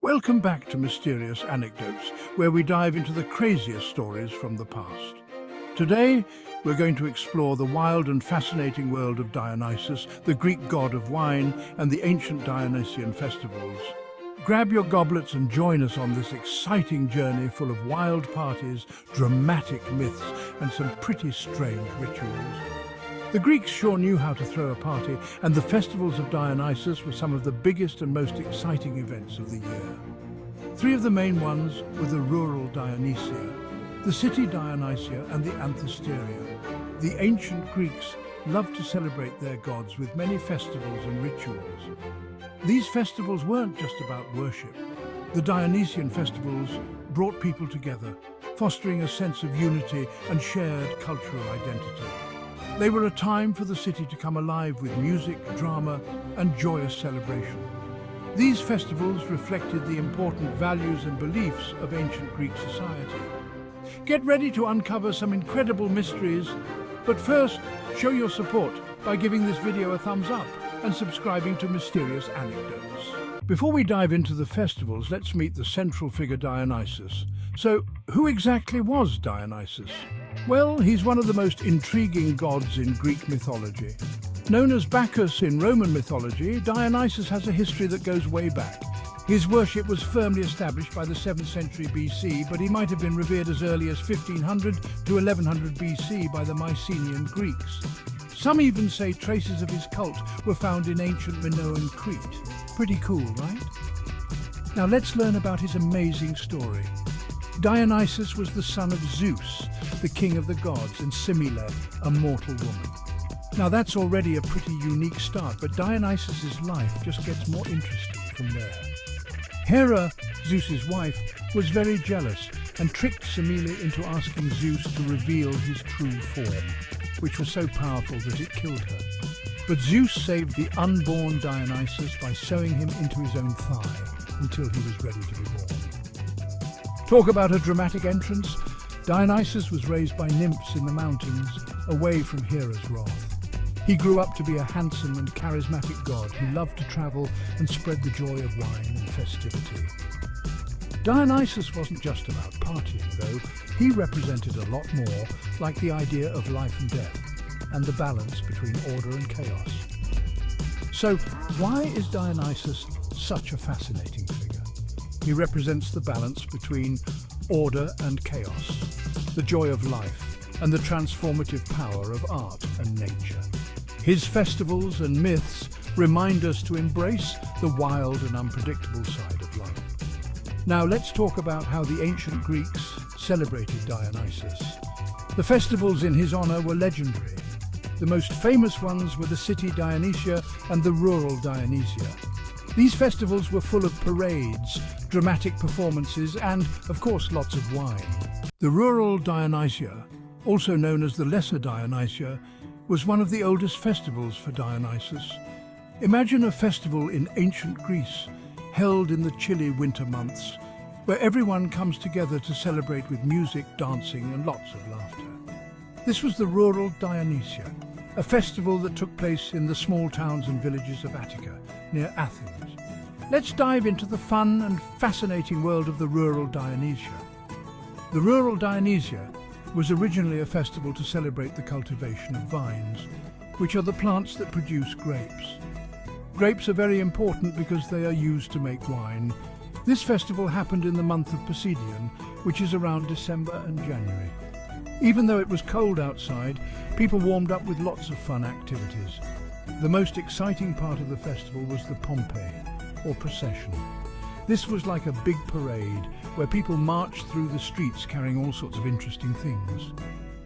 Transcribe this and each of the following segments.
Welcome back to Mysterious Anecdotes, where we dive into the craziest stories from the past. Today, we're going to explore the wild and fascinating world of Dionysus, the Greek god of wine, and the ancient Dionysian festivals. Grab your goblets and join us on this exciting journey full of wild parties, dramatic myths, and some pretty strange rituals. The Greeks sure knew how to throw a party, and the festivals of Dionysus were some of the biggest and most exciting events of the year. Three of the main ones were the rural Dionysia, the city Dionysia, and the Anthesteria. The ancient Greeks loved to celebrate their gods with many festivals and rituals. These festivals weren't just about worship. The Dionysian festivals brought people together, fostering a sense of unity and shared cultural identity. They were a time for the city to come alive with music, drama, and joyous celebration. These festivals reflected the important values and beliefs of ancient Greek society. Get ready to uncover some incredible mysteries, but first, show your support by giving this video a thumbs up and subscribing to Mysterious Anecdotes. Before we dive into the festivals, let's meet the central figure Dionysus. So, who exactly was Dionysus? Well, he's one of the most intriguing gods in Greek mythology. Known as Bacchus in Roman mythology, Dionysus has a history that goes way back. His worship was firmly established by the 7th century BC, but he might have been revered as early as 1500 to 1100 BC by the Mycenaean Greeks. Some even say traces of his cult were found in ancient Minoan Crete. Pretty cool, right? Now let's learn about his amazing story. Dionysus was the son of Zeus, the king of the gods, and Semele, a mortal woman. Now that's already a pretty unique start, but Dionysus's life just gets more interesting from there. Hera, Zeus's wife, was very jealous and tricked Semele into asking Zeus to reveal his true form, which was so powerful that it killed her. But Zeus saved the unborn Dionysus by sewing him into his own thigh until he was ready to be born. Talk about a dramatic entrance. Dionysus was raised by nymphs in the mountains, away from Hera's wrath. He grew up to be a handsome and charismatic god who loved to travel and spread the joy of wine and festivity. Dionysus wasn't just about partying, though. He represented a lot more, like the idea of life and death, and the balance between order and chaos. So, why is Dionysus such a fascinating figure? He represents the balance between order and chaos, the joy of life, and the transformative power of art and nature. His festivals and myths remind us to embrace the wild and unpredictable side of life. Now let's talk about how the ancient Greeks celebrated Dionysus. The festivals in his honor were legendary. The most famous ones were the city Dionysia and the rural Dionysia. These festivals were full of parades, dramatic performances, and, of course, lots of wine. The rural Dionysia, also known as the Lesser Dionysia, was one of the oldest festivals for Dionysus. Imagine a festival in ancient Greece, held in the chilly winter months, where everyone comes together to celebrate with music, dancing, and lots of laughter. This was the rural Dionysia, a festival that took place in the small towns and villages of Attica, near Athens. Let's dive into the fun and fascinating world of the rural Dionysia. The rural Dionysia was originally a festival to celebrate the cultivation of vines, which are the plants that produce grapes. Grapes are very important because they are used to make wine. This festival happened in the month of Poseidion, which is around December and January. Even though it was cold outside, people warmed up with lots of fun activities. The most exciting part of the festival was the Pompeii, or procession. This was like a big parade where people marched through the streets carrying all sorts of interesting things.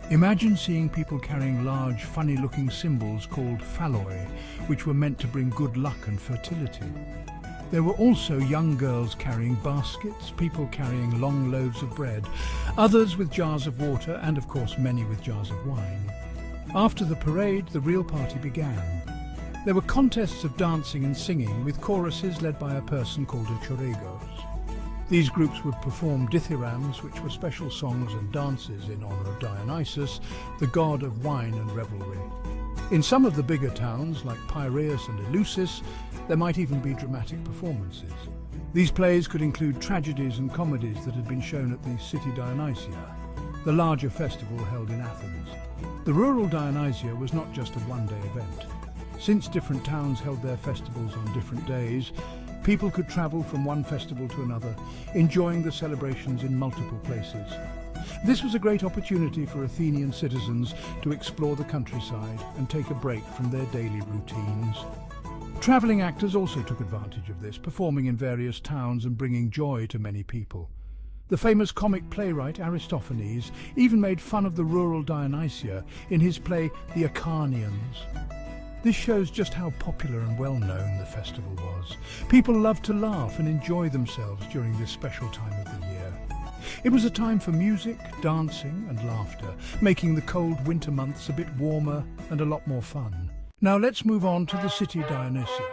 Imagine seeing people carrying large, funny-looking symbols called phalloi, which were meant to bring good luck and fertility. There were also young girls carrying baskets, people carrying long loaves of bread, others with jars of water, and of course many with jars of wine. After the parade, the real party began. There were contests of dancing and singing, with choruses led by a person called a choregos. These groups would perform dithyrambs, which were special songs and dances in honor of Dionysus, the god of wine and revelry. In some of the bigger towns, like Piraeus and Eleusis, there might even be dramatic performances. These plays could include tragedies and comedies that had been shown at the City Dionysia, the larger festival held in Athens. The rural Dionysia was not just a one-day event. Since different towns held their festivals on different days, people could travel from one festival to another, enjoying the celebrations in multiple places. This was a great opportunity for Athenian citizens to explore the countryside and take a break from their daily routines. Travelling actors also took advantage of this, performing in various towns and bringing joy to many people. The famous comic playwright Aristophanes even made fun of the rural Dionysia in his play The Acarnanians. This shows just how popular and well-known the festival was. People loved to laugh and enjoy themselves during this special time of the year. It was a time for music, dancing and laughter, making the cold winter months a bit warmer and a lot more fun. Now let's move on to the City Dionysia.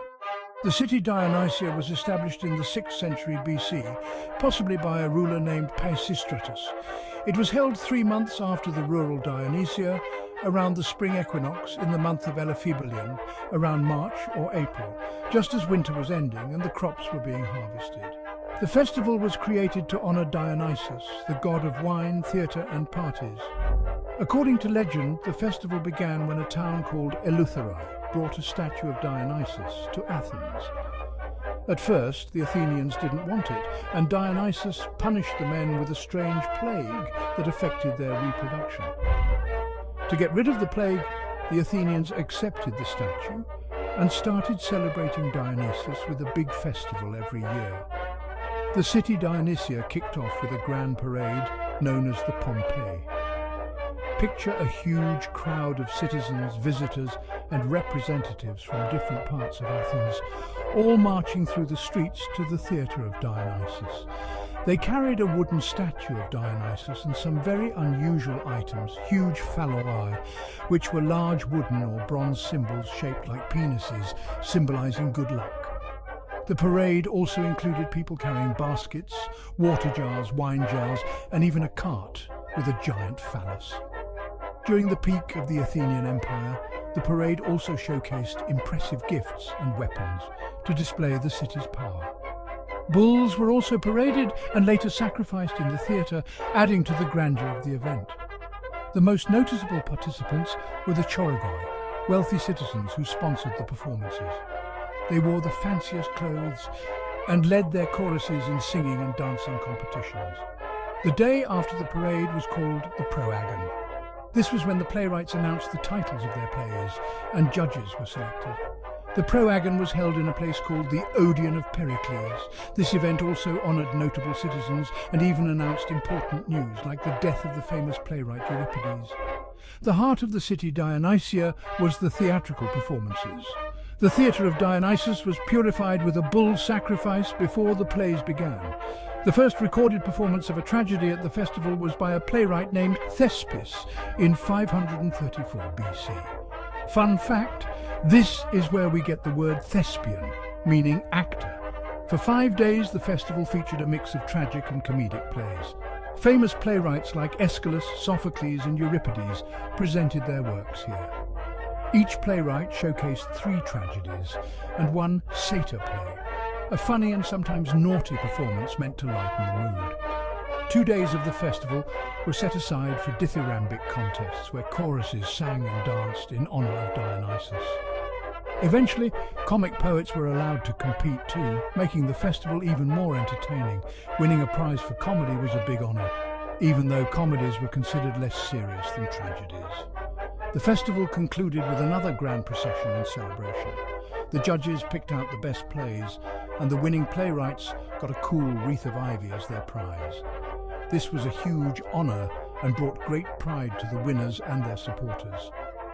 The City Dionysia was established in the 6th century BC, possibly by a ruler named Pisistratus. It was held 3 months after the rural Dionysia, around the spring equinox in the month of Elaphibilion, around March or April, just as winter was ending and the crops were being harvested. The festival was created to honor Dionysus, the god of wine, theatre and parties. According to legend, the festival began when a town called Eleutherae brought a statue of Dionysus to Athens. At first, the Athenians didn't want it, and Dionysus punished the men with a strange plague that affected their reproduction. To get rid of the plague, the Athenians accepted the statue and started celebrating Dionysus with a big festival every year. The City Dionysia kicked off with a grand parade known as the Pompeii. Picture a huge crowd of citizens, visitors and representatives from different parts of Athens, all marching through the streets to the theatre of Dionysus. They carried a wooden statue of Dionysus and some very unusual items, huge phalloi, which were large wooden or bronze symbols shaped like penises, symbolizing good luck. The parade also included people carrying baskets, water jars, wine jars, and even a cart with a giant phallus. During the peak of the Athenian Empire, the parade also showcased impressive gifts and weapons to display the city's power. Bulls were also paraded and later sacrificed in the theatre, adding to the grandeur of the event. The most noticeable participants were the Chorigoi, wealthy citizens who sponsored the performances. They wore the fanciest clothes and led their choruses in singing and dancing competitions. The day after the parade was called the Proagon. This was when the playwrights announced the titles of their plays and judges were selected. The Proagon was held in a place called the Odeon of Pericles. This event also honoured notable citizens and even announced important news, like the death of the famous playwright Euripides. The heart of the City Dionysia was the theatrical performances. The theatre of Dionysus was purified with a bull sacrifice before the plays began. The first recorded performance of a tragedy at the festival was by a playwright named Thespis in 534 BC. Fun fact, this is where we get the word thespian, meaning actor. For 5 days, the festival featured a mix of tragic and comedic plays. Famous playwrights like Aeschylus, Sophocles and Euripides presented their works here. Each playwright showcased 3 tragedies and 1 satyr play, a funny and sometimes naughty performance meant to lighten the mood. 2 days of the festival were set aside for dithyrambic contests where choruses sang and danced in honour of Dionysus. Eventually, comic poets were allowed to compete too, making the festival even more entertaining. Winning a prize for comedy was a big honour, even though comedies were considered less serious than tragedies. The festival concluded with another grand procession and celebration. The judges picked out the best plays, and the winning playwrights got a cool wreath of ivy as their prize. This was a huge honour and brought great pride to the winners and their supporters.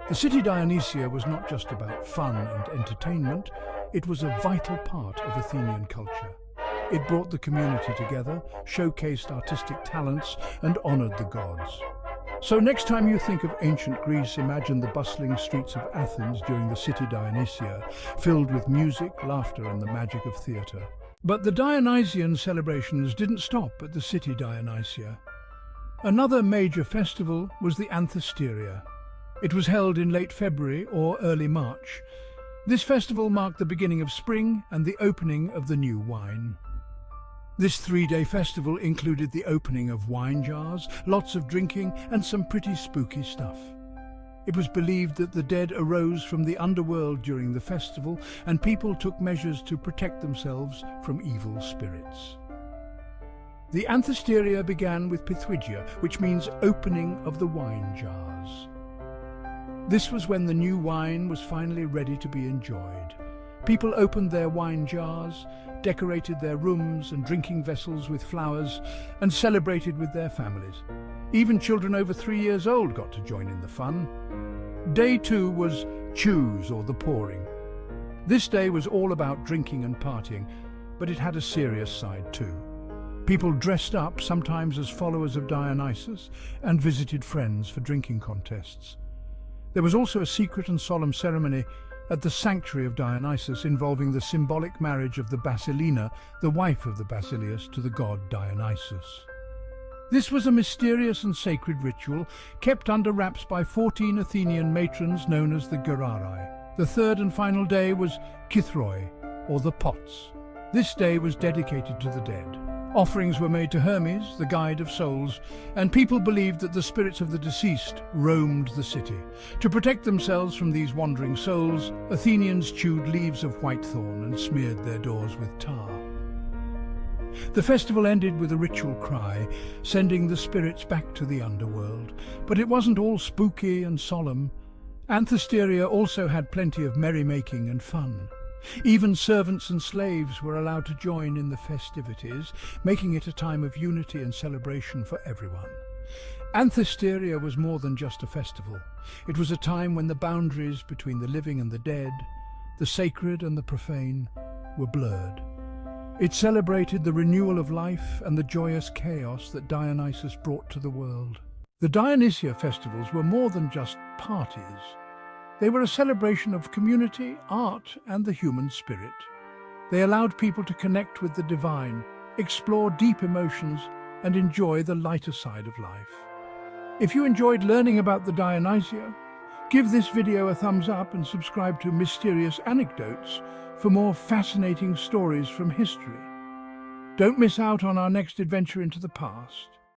The City Dionysia was not just about fun and entertainment, it was a vital part of Athenian culture. It brought the community together, showcased artistic talents, and honoured the gods. So next time you think of ancient Greece, imagine the bustling streets of Athens during the City Dionysia, filled with music, laughter and the magic of theatre. But the Dionysian celebrations didn't stop at the City Dionysia. Another major festival was the Anthesteria. It was held in late February or early March. This festival marked the beginning of spring and the opening of the new wine. This three-day festival included the opening of wine jars, lots of drinking, and some pretty spooky stuff. It was believed that the dead arose from the underworld during the festival, and people took measures to protect themselves from evil spirits. The Anthesteria began with Pythwigia, which means opening of the wine jars. This was when the new wine was finally ready to be enjoyed. People opened their wine jars, decorated their rooms and drinking vessels with flowers, and celebrated with their families. Even children over 3 years old got to join in the fun. Day 2 was Choose, or the pouring. This day was all about drinking and partying, but it had a serious side too. People dressed up, sometimes as followers of Dionysus, and visited friends for drinking contests. There was also a secret and solemn ceremony at the sanctuary of Dionysus involving the symbolic marriage of the Basilina, the wife of the Basilius, to the god Dionysus. This was a mysterious and sacred ritual kept under wraps by 14 Athenian matrons known as the Gerarai. The third and final day was Kithroi, or the pots. This day was dedicated to the dead. Offerings were made to Hermes, the guide of souls, and people believed that the spirits of the deceased roamed the city. To protect themselves from these wandering souls, Athenians chewed leaves of whitethorn and smeared their doors with tar. The festival ended with a ritual cry, sending the spirits back to the underworld. But it wasn't all spooky and solemn. Anthesteria also had plenty of merrymaking and fun. Even servants and slaves were allowed to join in the festivities, making it a time of unity and celebration for everyone. Anthesteria was more than just a festival. It was a time when the boundaries between the living and the dead, the sacred and the profane, were blurred. It celebrated the renewal of life and the joyous chaos that Dionysus brought to the world. The Dionysia festivals were more than just parties. They were a celebration of community, art, and the human spirit. They allowed people to connect with the divine, explore deep emotions, and enjoy the lighter side of life. If you enjoyed learning about the Dionysia, give this video a thumbs up and subscribe to Mysterious Anecdotes for more fascinating stories from history. Don't miss out on our next adventure into the past.